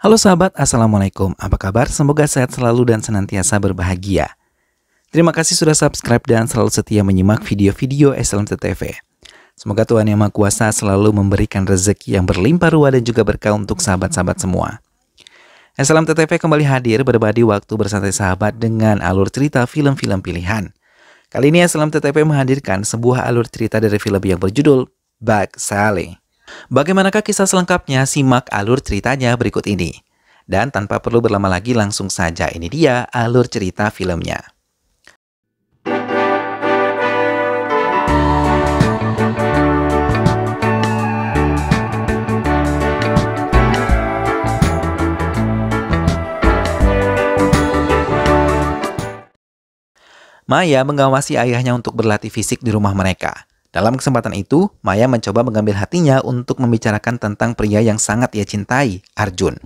Halo sahabat, Assalamualaikum. Apa kabar? Semoga sehat selalu dan senantiasa berbahagia. Terima kasih sudah subscribe dan selalu setia menyimak video-video SLMT-TV. Semoga Tuhan Yang Maha Kuasa selalu memberikan rezeki yang berlimpah ruah dan juga berkah untuk sahabat-sahabat semua. SLMT-TV kembali hadir berbagi waktu bersantai sahabat dengan alur cerita film-film pilihan. Kali ini SLMT-TV menghadirkan sebuah alur cerita dari film yang berjudul Bug Sally. Bagaimanakah kisah selengkapnya? Simak alur ceritanya berikut ini. Dan tanpa perlu berlama lagi, langsung saja ini dia alur cerita filmnya. Maya mengawasi ayahnya untuk berlatih fisik di rumah mereka. Dalam kesempatan itu, Maya mencoba mengambil hatinya untuk membicarakan tentang pria yang sangat ia cintai, Arjun.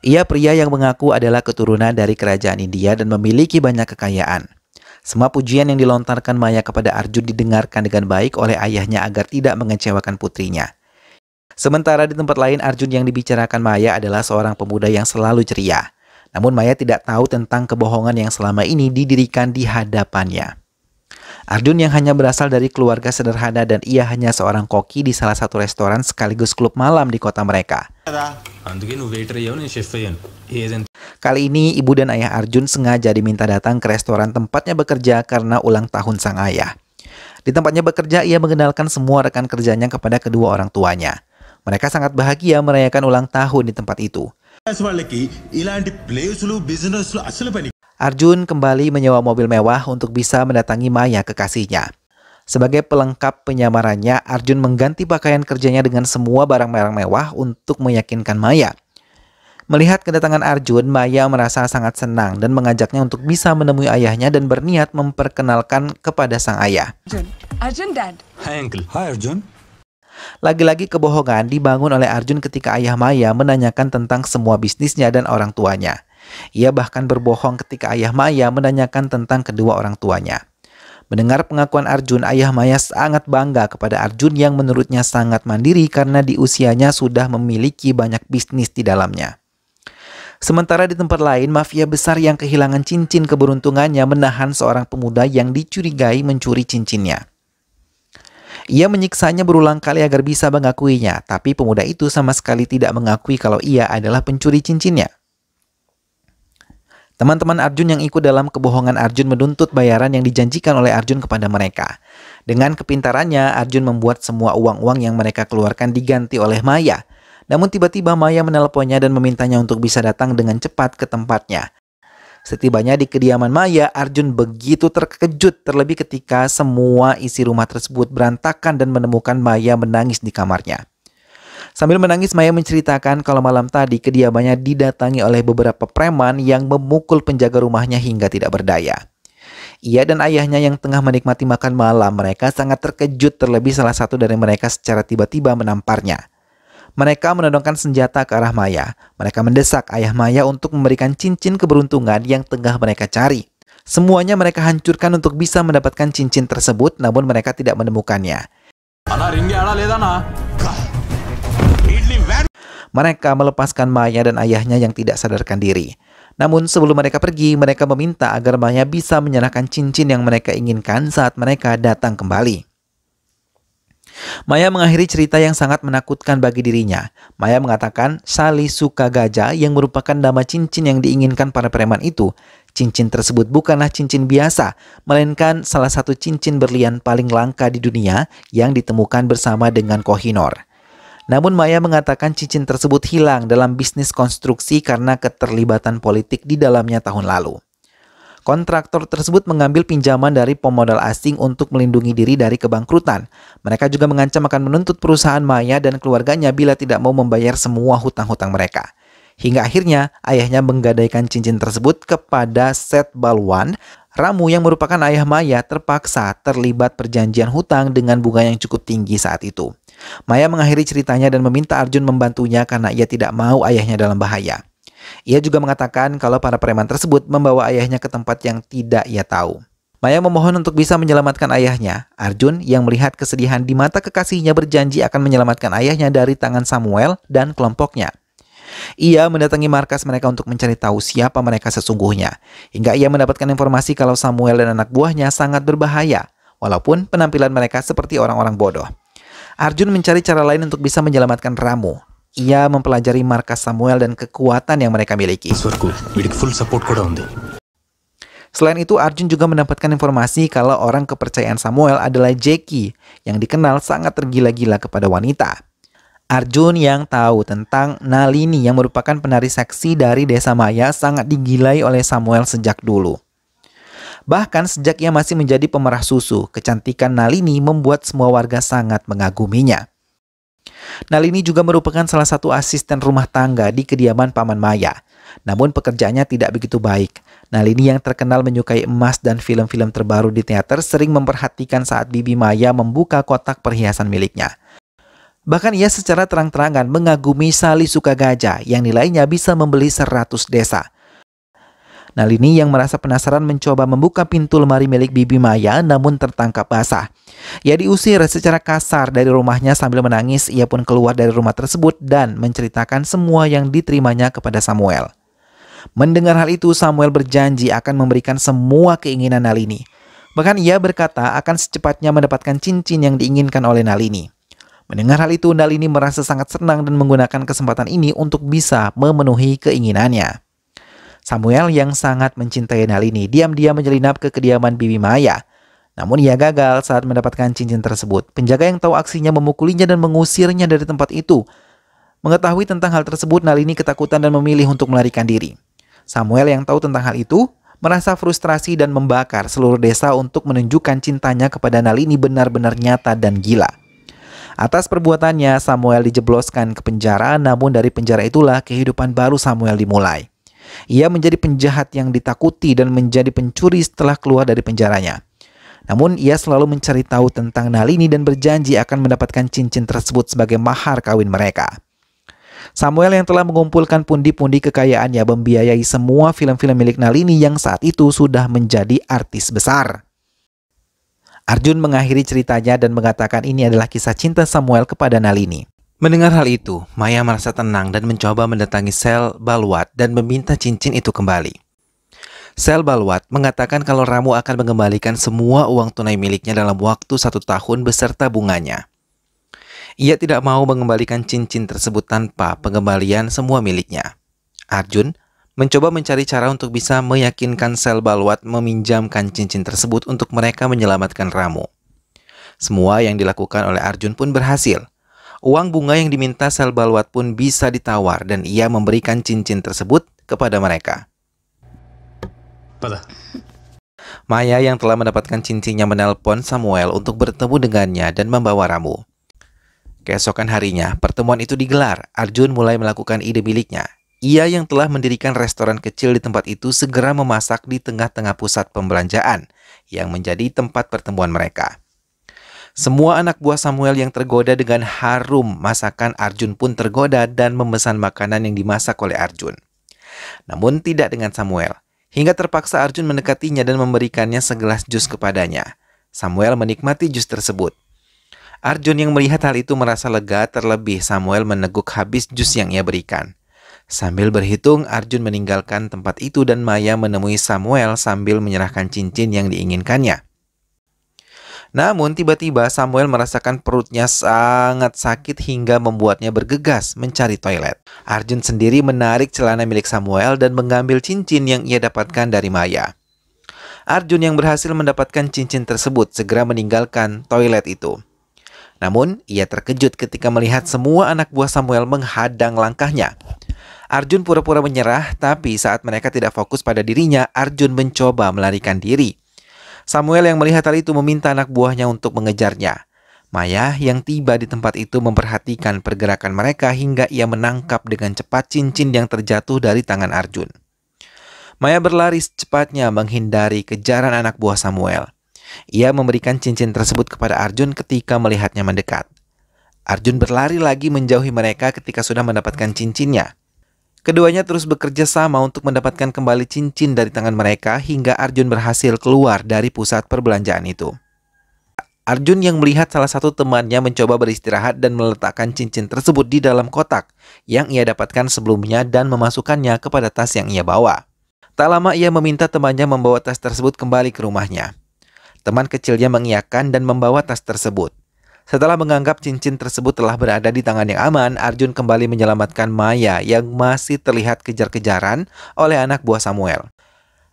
Ia pria yang mengaku adalah keturunan dari kerajaan India dan memiliki banyak kekayaan. Semua pujian yang dilontarkan Maya kepada Arjun didengarkan dengan baik oleh ayahnya agar tidak mengecewakan putrinya. Sementara di tempat lain, Arjun yang dibicarakan Maya adalah seorang pemuda yang selalu ceria. Namun Maya tidak tahu tentang kebohongan yang selama ini didirikan di hadapannya. Arjun yang hanya berasal dari keluarga sederhana dan ia hanya seorang koki di salah satu restoran sekaligus klub malam di kota mereka. Kali ini ibu dan ayah Arjun sengaja diminta datang ke restoran tempatnya bekerja karena ulang tahun sang ayah. Di tempatnya bekerja, ia mengenalkan semua rekan kerjanya kepada kedua orang tuanya. Mereka sangat bahagia merayakan ulang tahun di tempat itu. Arjun kembali menyewa mobil mewah untuk bisa mendatangi Maya kekasihnya. Sebagai pelengkap penyamarannya, Arjun mengganti pakaian kerjanya dengan semua barang-barang mewah untuk meyakinkan Maya. Melihat kedatangan Arjun, Maya merasa sangat senang dan mengajaknya untuk bisa menemui ayahnya dan berniat memperkenalkan kepada sang ayah. Arjun, Dad. Hi, Uncle. Hi, Arjun. Lagi-lagi kebohongan dibangun oleh Arjun ketika ayah Maya menanyakan tentang semua bisnisnya dan orang tuanya. Ia bahkan berbohong ketika ayah Maya menanyakan tentang kedua orang tuanya. Mendengar pengakuan Arjun, ayah Maya sangat bangga kepada Arjun yang menurutnya sangat mandiri karena di usianya sudah memiliki banyak bisnis di dalamnya. Sementara di tempat lain, mafia besar yang kehilangan cincin keberuntungannya menahan seorang pemuda yang dicurigai mencuri cincinnya. Ia menyiksanya berulang kali agar bisa mengakuinya, tapi pemuda itu sama sekali tidak mengakui kalau ia adalah pencuri cincinnya. Teman-teman Arjun yang ikut dalam kebohongan Arjun menuntut bayaran yang dijanjikan oleh Arjun kepada mereka. Dengan kepintarannya, Arjun membuat semua uang-uang yang mereka keluarkan diganti oleh Maya. Namun tiba-tiba Maya menelponnya dan memintanya untuk bisa datang dengan cepat ke tempatnya. Setibanya di kediaman Maya, Arjun begitu terkejut terlebih ketika semua isi rumah tersebut berantakan dan menemukan Maya menangis di kamarnya. Sambil menangis, Maya menceritakan kalau malam tadi kediamannya didatangi oleh beberapa preman yang memukul penjaga rumahnya hingga tidak berdaya. Ia dan ayahnya yang tengah menikmati makan malam, mereka sangat terkejut terlebih salah satu dari mereka secara tiba-tiba menamparnya. Mereka menodongkan senjata ke arah Maya. Mereka mendesak ayah Maya untuk memberikan cincin keberuntungan yang tengah mereka cari. Semuanya mereka hancurkan untuk bisa mendapatkan cincin tersebut, namun mereka tidak menemukannya. Mereka melepaskan Maya dan ayahnya yang tidak sadarkan diri. Namun sebelum mereka pergi, mereka meminta agar Maya bisa menyerahkan cincin yang mereka inginkan saat mereka datang kembali. Maya mengakhiri cerita yang sangat menakutkan bagi dirinya. Maya mengatakan Sally suka gajah yang merupakan nama cincin yang diinginkan para preman itu. Cincin tersebut bukanlah cincin biasa, melainkan salah satu cincin berlian paling langka di dunia yang ditemukan bersama dengan Kohinoor. Namun Maya mengatakan cincin tersebut hilang dalam bisnis konstruksi karena keterlibatan politik di dalamnya tahun lalu. Kontraktor tersebut mengambil pinjaman dari pemodal asing untuk melindungi diri dari kebangkrutan. Mereka juga mengancam akan menuntut perusahaan Maya dan keluarganya bila tidak mau membayar semua hutang-hutang mereka. Hingga akhirnya ayahnya menggadaikan cincin tersebut kepada Seth Balwan. Ramu yang merupakan ayah Maya terpaksa terlibat perjanjian hutang dengan bunga yang cukup tinggi saat itu. Maya mengakhiri ceritanya dan meminta Arjun membantunya karena ia tidak mau ayahnya dalam bahaya. Ia juga mengatakan kalau para preman tersebut membawa ayahnya ke tempat yang tidak ia tahu. Maya memohon untuk bisa menyelamatkan ayahnya. Arjun yang melihat kesedihan di mata kekasihnya berjanji akan menyelamatkan ayahnya dari tangan Samuel dan kelompoknya. Ia mendatangi markas mereka untuk mencari tahu siapa mereka sesungguhnya, hingga ia mendapatkan informasi kalau Samuel dan anak buahnya sangat berbahaya, walaupun penampilan mereka seperti orang-orang bodoh. Arjun mencari cara lain untuk bisa menyelamatkan Ramu. Ia mempelajari markas Samuel dan kekuatan yang mereka miliki. Selain itu, Arjun juga mendapatkan informasi kalau orang kepercayaan Samuel adalah Jackie, yang dikenal sangat tergila-gila kepada wanita. Arjun yang tahu tentang Nalini yang merupakan penari seksi dari desa Maya sangat digilai oleh Samuel sejak dulu. Bahkan sejak ia masih menjadi pemerah susu, kecantikan Nalini membuat semua warga sangat mengaguminya. Nalini juga merupakan salah satu asisten rumah tangga di kediaman Paman Maya. Namun pekerjaannya tidak begitu baik. Nalini yang terkenal menyukai emas dan film-film terbaru di teater sering memperhatikan saat Bibi Maya membuka kotak perhiasan miliknya. Bahkan ia secara terang-terangan mengagumi Sali Sukagajah yang nilainya bisa membeli 100 desa. Nalini yang merasa penasaran mencoba membuka pintu lemari milik Bibi Maya namun tertangkap basah. Ia diusir secara kasar dari rumahnya sambil menangis. Ia pun keluar dari rumah tersebut dan menceritakan semua yang diterimanya kepada Samuel. Mendengar hal itu, Samuel berjanji akan memberikan semua keinginan Nalini. Bahkan ia berkata akan secepatnya mendapatkan cincin yang diinginkan oleh Nalini. Mendengar hal itu, Nalini merasa sangat senang dan menggunakan kesempatan ini untuk bisa memenuhi keinginannya. Samuel yang sangat mencintai Nalini diam-diam menyelinap ke kediaman Bibi Maya. Namun ia gagal saat mendapatkan cincin tersebut. Penjaga yang tahu aksinya memukulinya dan mengusirnya dari tempat itu. Mengetahui tentang hal tersebut, Nalini ketakutan dan memilih untuk melarikan diri. Samuel yang tahu tentang hal itu merasa frustrasi dan membakar seluruh desa untuk menunjukkan cintanya kepada Nalini benar-benar nyata dan gila. Atas perbuatannya, Samuel dijebloskan ke penjara, namun dari penjara itulah kehidupan baru Samuel dimulai. Ia menjadi penjahat yang ditakuti dan menjadi pencuri setelah keluar dari penjaranya. Namun ia selalu mencari tahu tentang Nalini dan berjanji akan mendapatkan cincin tersebut sebagai mahar kawin mereka. Samuel yang telah mengumpulkan pundi-pundi kekayaannya membiayai semua film-film milik Nalini yang saat itu sudah menjadi artis besar. Arjun mengakhiri ceritanya dan mengatakan ini adalah kisah cinta Samuel kepada Nalini. Mendengar hal itu, Maya merasa tenang dan mencoba mendatangi Sel Balwat dan meminta cincin itu kembali. Sel Balwat mengatakan kalau Ramu akan mengembalikan semua uang tunai miliknya dalam waktu 1 tahun beserta bunganya. Ia tidak mau mengembalikan cincin tersebut tanpa pengembalian semua miliknya. Arjun mencoba mencari cara untuk bisa meyakinkan Sel Balwat meminjamkan cincin tersebut untuk mereka menyelamatkan Ramu. Semua yang dilakukan oleh Arjun pun berhasil. Uang bunga yang diminta Sel Balwat pun bisa ditawar dan ia memberikan cincin tersebut kepada mereka. Maya yang telah mendapatkan cincinnya menelpon Samuel untuk bertemu dengannya dan membawa Ramu. Keesokan harinya, pertemuan itu digelar. Arjun mulai melakukan ide miliknya. Ia yang telah mendirikan restoran kecil di tempat itu segera memasak di tengah-tengah pusat pembelanjaan yang menjadi tempat pertemuan mereka. Semua anak buah Samuel yang tergoda dengan harum masakan Arjun pun tergoda dan memesan makanan yang dimasak oleh Arjun. Namun tidak dengan Samuel. Hingga terpaksa Arjun mendekatinya dan memberikannya segelas jus kepadanya. Samuel menikmati jus tersebut. Arjun yang melihat hal itu merasa lega, terlebih Samuel meneguk habis jus yang ia berikan. Sambil berhitung, Arjun meninggalkan tempat itu dan Maya menemui Samuel sambil menyerahkan cincin yang diinginkannya. Namun tiba-tiba Samuel merasakan perutnya sangat sakit hingga membuatnya bergegas mencari toilet. Arjun sendiri menarik celana milik Samuel dan mengambil cincin yang ia dapatkan dari Maya. Arjun yang berhasil mendapatkan cincin tersebut segera meninggalkan toilet itu. Namun ia terkejut ketika melihat semua anak buah Samuel menghadang langkahnya. Arjun pura-pura menyerah, tapi saat mereka tidak fokus pada dirinya, Arjun mencoba melarikan diri. Samuel yang melihat hal itu meminta anak buahnya untuk mengejarnya. Maya yang tiba di tempat itu memperhatikan pergerakan mereka hingga ia menangkap dengan cepat cincin yang terjatuh dari tangan Arjun. Maya berlari secepatnya menghindari kejaran anak buah Samuel. Ia memberikan cincin tersebut kepada Arjun ketika melihatnya mendekat. Arjun berlari lagi menjauhi mereka ketika sudah mendapatkan cincinnya. Keduanya terus bekerja sama untuk mendapatkan kembali cincin dari tangan mereka hingga Arjun berhasil keluar dari pusat perbelanjaan itu. Arjun yang melihat salah satu temannya mencoba beristirahat dan meletakkan cincin tersebut di dalam kotak yang ia dapatkan sebelumnya dan memasukkannya kepada tas yang ia bawa. Tak lama ia meminta temannya membawa tas tersebut kembali ke rumahnya. Teman kecilnya mengiyakan dan membawa tas tersebut. Setelah menganggap cincin tersebut telah berada di tangan yang aman, Arjun kembali menyelamatkan Maya yang masih terlihat kejar-kejaran oleh anak buah Samuel.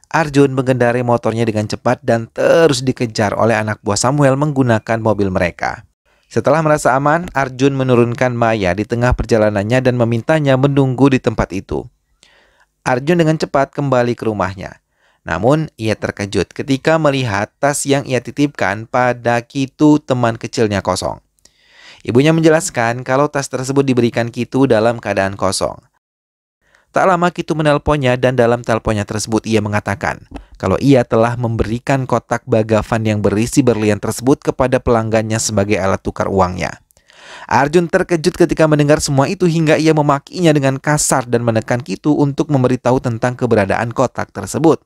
Arjun mengendarai motornya dengan cepat dan terus dikejar oleh anak buah Samuel menggunakan mobil mereka. Setelah merasa aman, Arjun menurunkan Maya di tengah perjalanannya dan memintanya menunggu di tempat itu. Arjun dengan cepat kembali ke rumahnya. Namun, ia terkejut ketika melihat tas yang ia titipkan pada Kitu teman kecilnya kosong. Ibunya menjelaskan kalau tas tersebut diberikan Kitu dalam keadaan kosong. Tak lama Kitu menelponnya dan dalam teleponnya tersebut ia mengatakan kalau ia telah memberikan kotak bagavan yang berisi berlian tersebut kepada pelanggannya sebagai alat tukar uangnya. Arjun terkejut ketika mendengar semua itu hingga ia memakinya dengan kasar dan menekan Kitu untuk memberitahu tentang keberadaan kotak tersebut.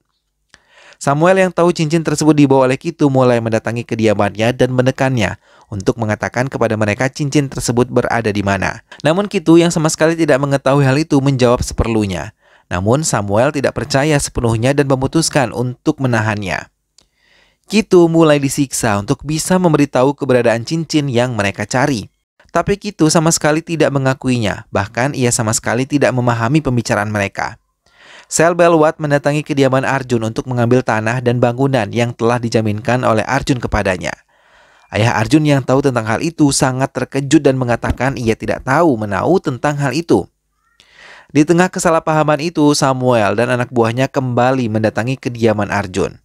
Samuel yang tahu cincin tersebut dibawa oleh Kitu mulai mendatangi kediamannya dan menekannya untuk mengatakan kepada mereka cincin tersebut berada di mana. Namun Kitu yang sama sekali tidak mengetahui hal itu menjawab seperlunya. Namun Samuel tidak percaya sepenuhnya dan memutuskan untuk menahannya. Kitu mulai disiksa untuk bisa memberitahu keberadaan cincin yang mereka cari. Tapi Kitu sama sekali tidak mengakuinya, bahkan ia sama sekali tidak memahami pembicaraan mereka. Selbelwat mendatangi kediaman Arjun untuk mengambil tanah dan bangunan yang telah dijaminkan oleh Arjun kepadanya. Ayah Arjun yang tahu tentang hal itu sangat terkejut dan mengatakan ia tidak tahu menahu tentang hal itu. Di tengah kesalahpahaman itu, Samuel dan anak buahnya kembali mendatangi kediaman Arjun.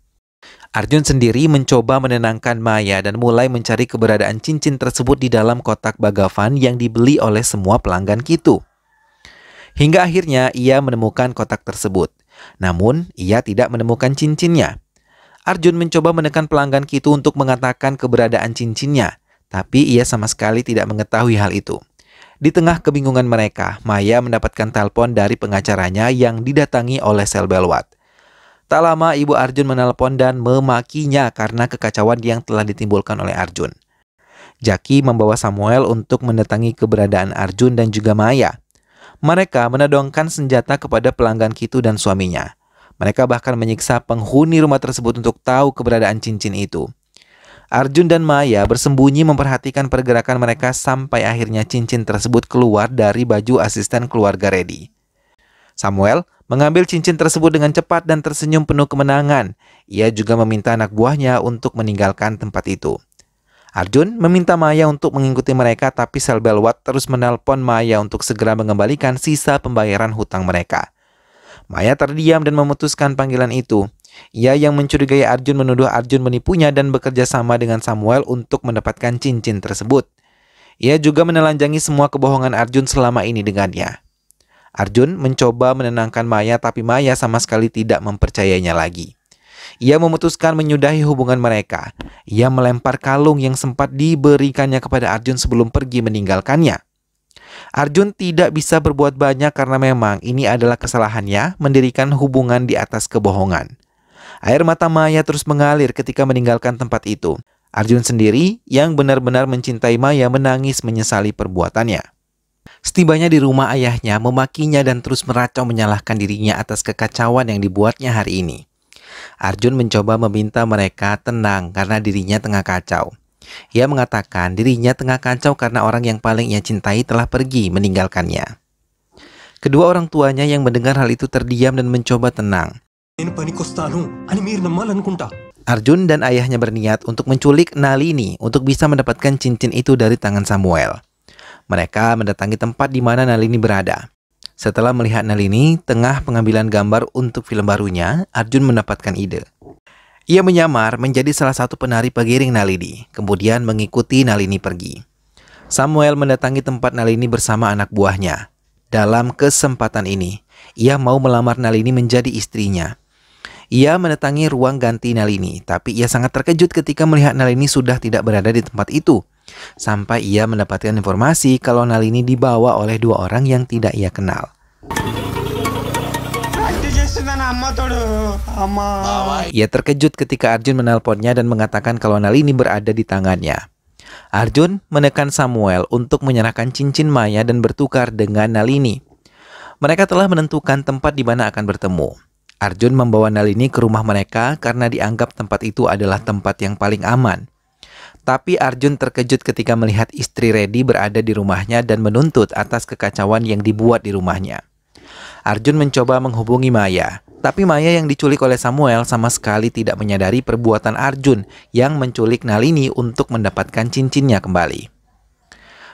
Arjun sendiri mencoba menenangkan Maya dan mulai mencari keberadaan cincin tersebut di dalam kotak bagavan yang dibeli oleh semua pelanggan Kitu. Hingga akhirnya ia menemukan kotak tersebut. Namun, ia tidak menemukan cincinnya. Arjun mencoba menekan pelanggan Kitu untuk mengatakan keberadaan cincinnya, tapi ia sama sekali tidak mengetahui hal itu. Di tengah kebingungan mereka, Maya mendapatkan telepon dari pengacaranya yang didatangi oleh Selbelwat. Tak lama ibu Arjun menelpon dan memakinya karena kekacauan yang telah ditimbulkan oleh Arjun. Jackie membawa Samuel untuk mendatangi keberadaan Arjun dan juga Maya. Mereka menodongkan senjata kepada pelanggan Kitu dan suaminya. Mereka bahkan menyiksa penghuni rumah tersebut untuk tahu keberadaan cincin itu. Arjun dan Maya bersembunyi memperhatikan pergerakan mereka sampai akhirnya cincin tersebut keluar dari baju asisten keluarga Reddy. Samuel mengambil cincin tersebut dengan cepat dan tersenyum penuh kemenangan. Ia juga meminta anak buahnya untuk meninggalkan tempat itu. Arjun meminta Maya untuk mengikuti mereka, tapi Selbelwat terus menelpon Maya untuk segera mengembalikan sisa pembayaran hutang mereka. Maya terdiam dan memutuskan panggilan itu. Ia yang mencurigai Arjun menuduh Arjun menipunya dan bekerja sama dengan Samuel untuk mendapatkan cincin tersebut. Ia juga menelanjangi semua kebohongan Arjun selama ini dengannya. Arjun mencoba menenangkan Maya, tapi Maya sama sekali tidak mempercayainya lagi. Ia memutuskan menyudahi hubungan mereka. Ia melempar kalung yang sempat diberikannya kepada Arjun sebelum pergi meninggalkannya. Arjun tidak bisa berbuat banyak karena memang ini adalah kesalahannya mendirikan hubungan di atas kebohongan. Air mata Maya terus mengalir ketika meninggalkan tempat itu. Arjun sendiri yang benar-benar mencintai Maya menangis menyesali perbuatannya. Setibanya di rumah, ayahnya memakinya dan terus meracau menyalahkan dirinya atas kekacauan yang dibuatnya hari ini. Arjun mencoba meminta mereka tenang karena dirinya tengah kacau. Ia mengatakan dirinya tengah kacau karena orang yang paling ia cintai telah pergi meninggalkannya. Kedua orang tuanya yang mendengar hal itu terdiam dan mencoba tenang. Arjun dan ayahnya berniat untuk menculik Nalini untuk bisa mendapatkan cincin itu dari tangan Samuel. Mereka mendatangi tempat di mana Nalini berada. Setelah melihat Nalini tengah pengambilan gambar untuk film barunya, Arjun mendapatkan ide. Ia menyamar menjadi salah satu penari pegiring Nalini, kemudian mengikuti Nalini pergi. Samuel mendatangi tempat Nalini bersama anak buahnya. Dalam kesempatan ini, ia mau melamar Nalini menjadi istrinya. Ia mendatangi ruang ganti Nalini, tapi ia sangat terkejut ketika melihat Nalini sudah tidak berada di tempat itu. Sampai ia mendapatkan informasi kalau Nalini dibawa oleh dua orang yang tidak ia kenal. Ia terkejut ketika Arjun menelponnya dan mengatakan kalau Nalini berada di tangannya. Arjun menekan Samuel untuk menyerahkan cincin Maya dan bertukar dengan Nalini. Mereka telah menentukan tempat di mana akan bertemu. Arjun membawa Nalini ke rumah mereka karena dianggap tempat itu adalah tempat yang paling aman. Tapi Arjun terkejut ketika melihat istri Reddy berada di rumahnya dan menuntut atas kekacauan yang dibuat di rumahnya. Arjun mencoba menghubungi Maya, tapi Maya yang diculik oleh Samuel sama sekali tidak menyadari perbuatan Arjun yang menculik Nalini untuk mendapatkan cincinnya kembali.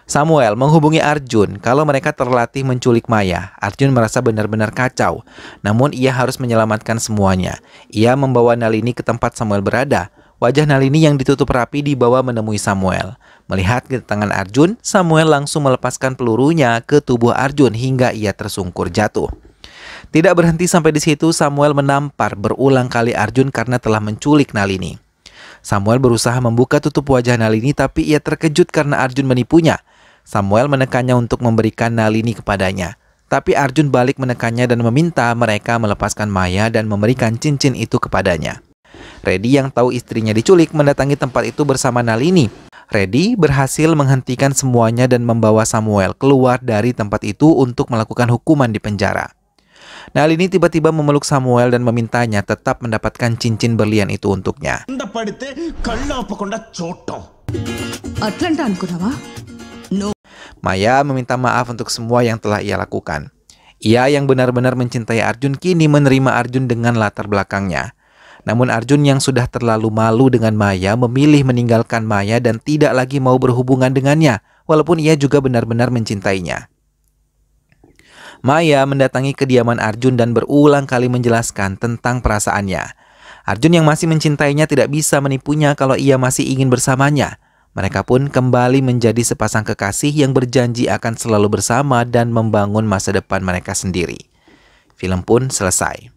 Samuel menghubungi Arjun kalau mereka terlatih menculik Maya. Arjun merasa benar-benar kacau, namun ia harus menyelamatkan semuanya. Ia membawa Nalini ke tempat Samuel berada. Wajah Nalini yang ditutup rapi dibawa menemui Samuel. Melihat kedatangan Arjun, Samuel langsung melepaskan pelurunya ke tubuh Arjun hingga ia tersungkur jatuh. Tidak berhenti sampai di situ, Samuel menampar berulang kali Arjun karena telah menculik Nalini. Samuel berusaha membuka tutup wajah Nalini, tapi ia terkejut karena Arjun menipunya. Samuel menekannya untuk memberikan Nalini kepadanya. Tapi Arjun balik menekannya dan meminta mereka melepaskan Maya dan memberikan cincin itu kepadanya. Reddy yang tahu istrinya diculik mendatangi tempat itu bersama Nalini. Reddy berhasil menghentikan semuanya dan membawa Samuel keluar dari tempat itu untuk melakukan hukuman di penjara. Nalini tiba-tiba memeluk Samuel dan memintanya tetap mendapatkan cincin berlian itu untuknya. Maya meminta maaf untuk semua yang telah ia lakukan. Ia yang benar-benar mencintai Arjun kini menerima Arjun dengan latar belakangnya. Namun Arjun yang sudah terlalu malu dengan Maya memilih meninggalkan Maya dan tidak lagi mau berhubungan dengannya, walaupun ia juga benar-benar mencintainya. Maya mendatangi kediaman Arjun dan berulang kali menjelaskan tentang perasaannya. Arjun yang masih mencintainya tidak bisa menipunya kalau ia masih ingin bersamanya. Mereka pun kembali menjadi sepasang kekasih yang berjanji akan selalu bersama dan membangun masa depan mereka sendiri. Film pun selesai.